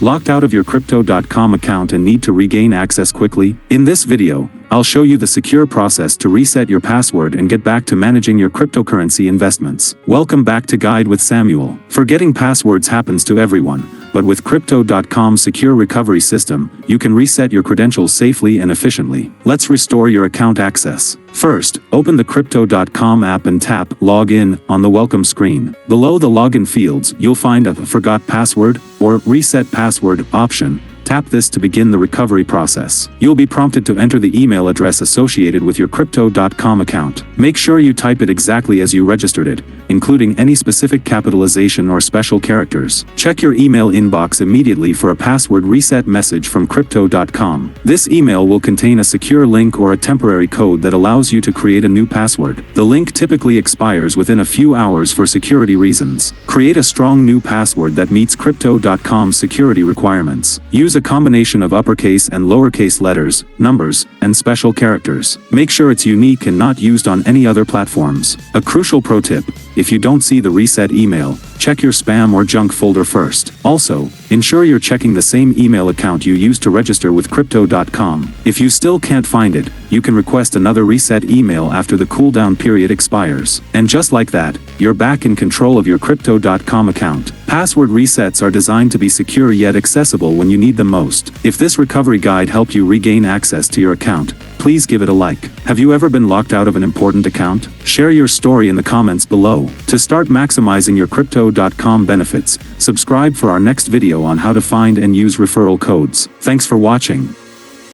Locked out of your Crypto.com account and need to regain access quickly? In this video, I'll show you the secure process to reset your password and get back to managing your cryptocurrency investments. Welcome back to Guide with Samuel. Forgetting passwords happens to everyone, but with Crypto.com's secure recovery system, you can reset your credentials safely and efficiently. Let's restore your account access. First, open the Crypto.com app and tap Login on the welcome screen. Below the login fields, you'll find a Forgot Password or Reset Password option. Tap this to begin the recovery process. You'll be prompted to enter the email address associated with your Crypto.com account. Make sure you type it exactly as you registered it, including any specific capitalization or special characters. Check your email inbox immediately for a password reset message from Crypto.com. This email will contain a secure link or a temporary code that allows you to create a new password. The link typically expires within a few hours for security reasons. Create a strong new password that meets Crypto.com's security requirements. Use a combination of uppercase and lowercase letters, numbers, and special characters. Make sure it's unique and not used on any other platforms. A crucial pro tip: if you don't see the reset email, check your spam or junk folder first. Also, ensure you're checking the same email account you used to register with Crypto.com. If you still can't find it, you can request another reset email after the cooldown period expires. And just like that, you're back in control of your Crypto.com account. Password resets are designed to be secure yet accessible when you need them most. If this recovery guide helped you regain access to your account, please give it a like. Have you ever been locked out of an important account? Share your story in the comments below. To start maximizing your Crypto.com benefits, subscribe for our next video on how to find and use referral codes. Thanks for watching.